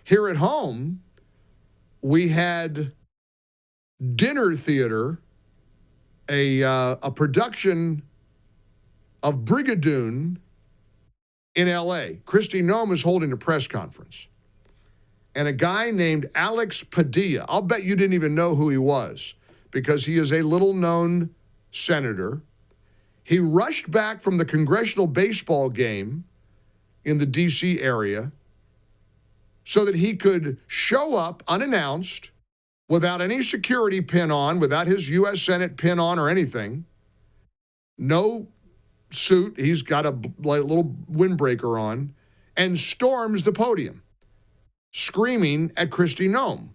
Here at home, we had Dinner Theater, a production of Brigadoon in L.A. Kristie Noem is holding a press conference. And a guy named Alex Padilla, I'll bet you didn't even know who he was, because he is a little-known senator. He rushed back from the congressional baseball game in the D.C. area so that he could show up unannounced, without any security pin on, without his U.S. Senate pin on or anything. No suit, he's got a little windbreaker on, and storms the podium, screaming at Kristie Noem.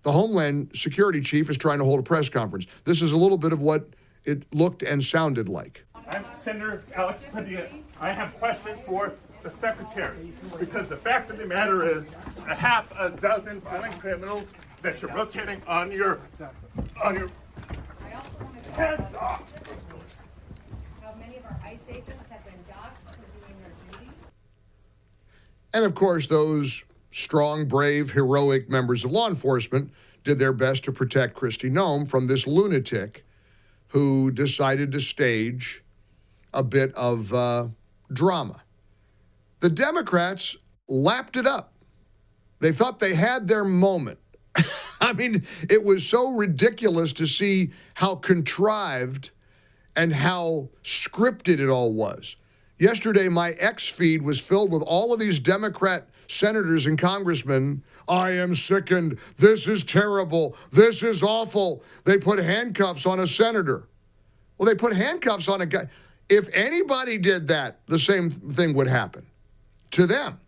The Homeland Security Chief is trying to hold a press conference. This is a little bit of what it looked and sounded like. I'm Senator Alex Padilla. I have questions for the Secretary, because the fact of the matter is a half a dozen violent criminals that you're rotating on your heads off. How many of our ICE agents have been doxxed for doing their duty? And of course, those strong, brave, heroic members of law enforcement did their best to protect Kristie Noem from this lunatic who decided to stage a bit of drama. The Democrats lapped it up. They thought they had their moment. I mean, it was so ridiculous to see how contrived and how scripted it all was. Yesterday, my X feed was filled with all of these Democrat senators and congressmen. I am sickened. This is terrible. This is awful. They put handcuffs on a senator. Well, they put handcuffs on a guy. If anybody did that, the same thing would happen to them.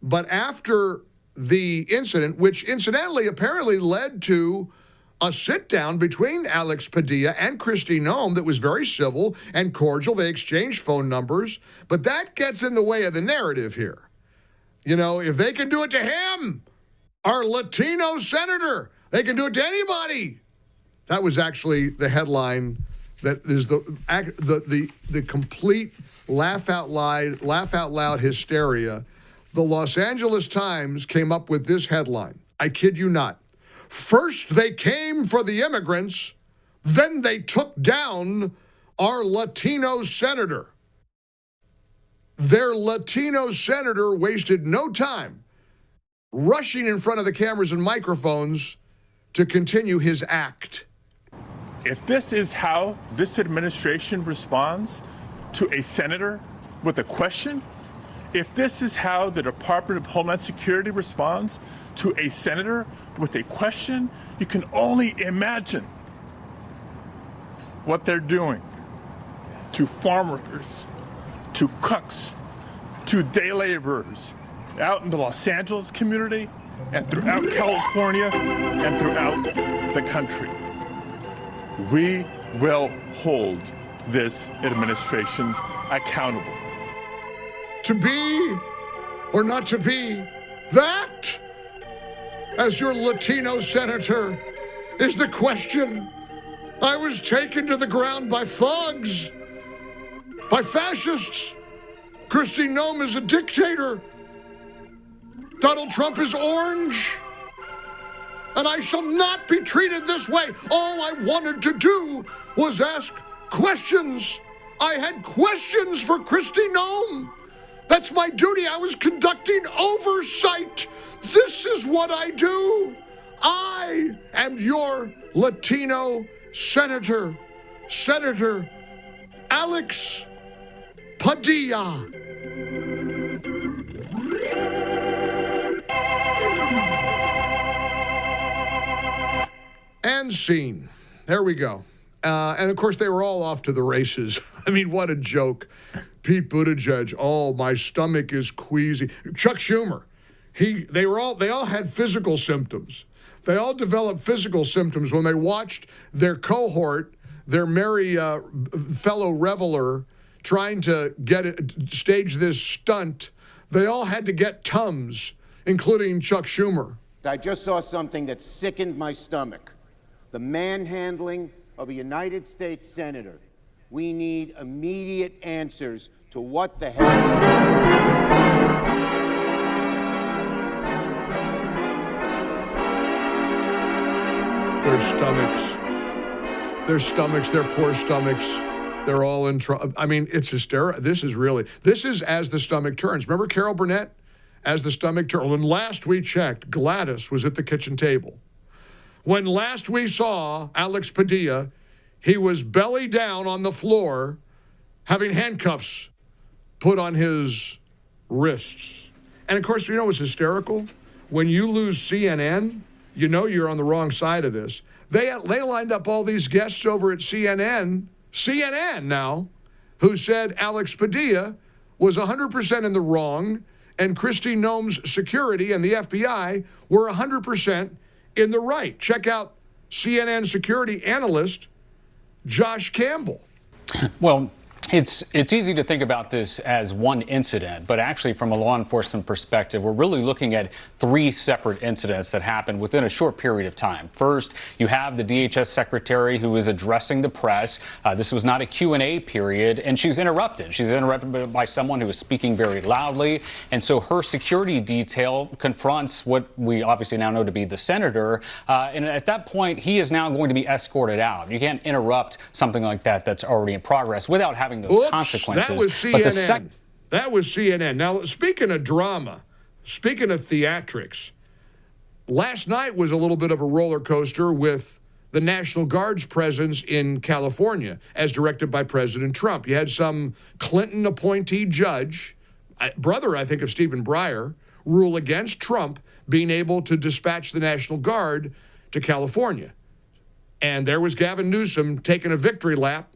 But after the incident, which incidentally apparently led to a sit-down between Alex Padilla and Kristie Noem that was very civil and cordial. They exchanged phone numbers, but that gets in the way of the narrative here. You know, if they can do it to him, our Latino senator, they can do it to anybody. That was actually the headline. That is the complete laugh out loud hysteria. The Los Angeles Times came up with this headline. I kid you not. First they came for the immigrants, then they took down our Latino senator. Their Latino senator wasted no time rushing in front of the cameras and microphones to continue his act. If this is how this administration responds to a senator with a question, if this is how the Department of Homeland Security responds to a senator with a question, you can only imagine what they're doing to farm workers, to cooks, to day laborers out in the Los Angeles community and throughout California and throughout the country. We will hold this administration accountable. To be or not to be, that, as your Latino senator, is the question. I was taken to the ground by thugs, by fascists. Kristie Noem is a dictator. Donald Trump is orange. And I shall not be treated this way. All I wanted to do was ask questions. I had questions for Kristie Noem. That's my duty. I was conducting oversight. This is what I do. I am your Latino senator, Senator Alex Padilla. And scene. There we go. And of course, they were all off to the races. I mean, what a joke. Pete Buttigieg, oh, my stomach is queasy. Chuck Schumer, they all had physical symptoms. They all developed physical symptoms when they watched their cohort, their merry fellow reveler, trying to stage this stunt. They all had to get Tums, including Chuck Schumer. I just saw something that sickened my stomach. The manhandling of a United States senator. We need immediate answers to what the hell. Their stomachs, their poor stomachs, they're all in trouble. I mean, it's hysterical. This is as the stomach turns. Remember Carol Burnett? As the stomach turns. When last we checked, Gladys was at the kitchen table. When last we saw Alex Padilla, he was belly down on the floor, having handcuffs put on his wrists. And of course, you know what's hysterical? When you lose CNN, you know you're on the wrong side of this. They lined up all these guests over at CNN now, who said Alex Padilla was 100% in the wrong, and Kristie Noem's security and the FBI were 100% in the right. Check out CNN security analyst Josh Campbell. Well, it's easy to think about this as one incident, but actually from a law enforcement perspective, we're really looking at three separate incidents that happened within a short period of time. First, you have the DHS Secretary who is addressing the press. This was not a Q&A period, and she's interrupted. She's interrupted by someone who is speaking very loudly, and so her security detail confronts what we obviously now know to be the senator, and at that point, he is now going to be escorted out. You can't interrupt something like that that's already in progress without having those consequences. That was CNN. That was CNN. Now, speaking of drama, speaking of theatrics, last night was a little bit of a roller coaster with the National Guard's presence in California, as directed by President Trump. You had some Clinton appointee judge, brother, I think, of Stephen Breyer, rule against Trump being able to dispatch the National Guard to California. And there was Gavin Newsom taking a victory lap.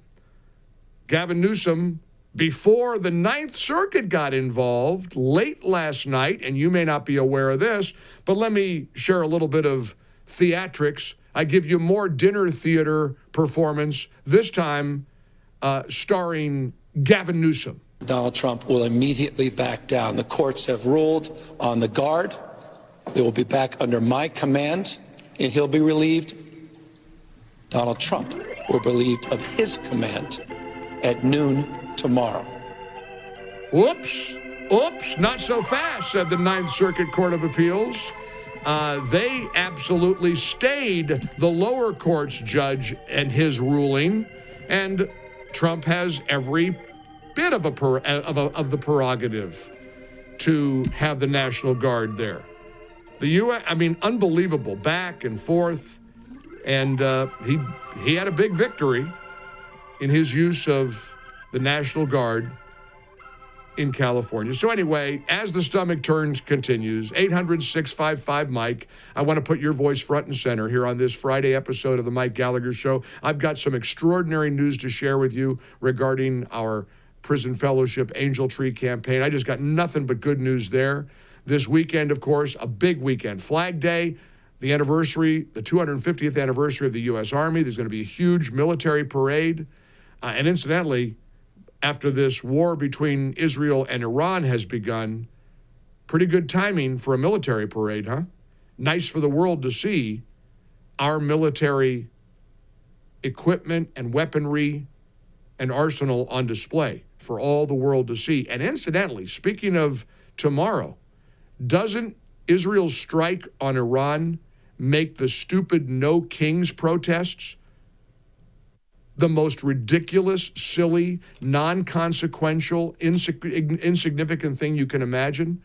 Gavin Newsom, before the Ninth Circuit got involved late last night, and you may not be aware of this, but let me share a little bit of theatrics. I give you more dinner theater performance, this time starring Gavin Newsom. Donald Trump will immediately back down. The courts have ruled on the guard. They will be back under my command, and he'll be relieved. Donald Trump will be relieved of his command at noon tomorrow. Oops, not so fast, said the Ninth Circuit Court of Appeals. They absolutely stayed the lower court's judge and his ruling, and Trump has every bit of the prerogative to have the National Guard there. The U.S., I mean, unbelievable, back and forth, and he had a big victory in his use of the National Guard in California. So anyway, as the stomach turns continues, 800-655-MIKE. I want to put your voice front and center here on this Friday episode of the Mike Gallagher Show. I've got some extraordinary news to share with you regarding our Prison Fellowship Angel Tree campaign. I just got nothing but good news there. This weekend, of course, a big weekend. Flag Day, the anniversary, the 250th anniversary of the U.S. Army. There's going to be a huge military parade. And incidentally, after this war between Israel and Iran has begun, pretty good timing for a military parade, huh? Nice for the world to see our military equipment and weaponry and arsenal on display for all the world to see. And incidentally, speaking of tomorrow, doesn't Israel's strike on Iran make the stupid No Kings protests the most ridiculous, silly, non-consequential, insignificant thing you can imagine?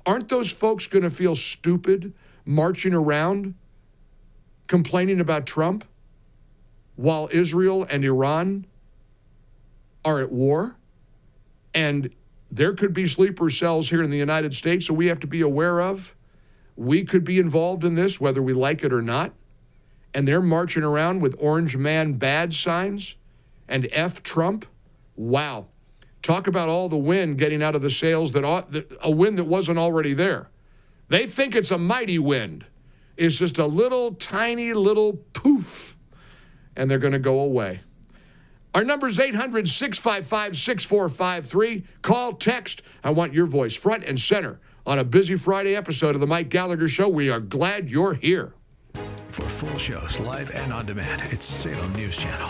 Aren't those folks going to feel stupid marching around complaining about Trump while Israel and Iran are at war? And there could be sleeper cells here in the United States that we have to be aware of. We could be involved in this, whether we like it or not. And they're marching around with Orange Man Bad signs and F Trump. Wow. Talk about all the wind getting out of the sails, a wind that wasn't already there. They think it's a mighty wind. It's just a little tiny little poof, and they're going to go away. Our number is 800-655-6453. Call, text. I want your voice front and center on a busy Friday episode of the Mike Gallagher Show. We are glad you're here. For full shows, live and on demand, it's Salem News Channel.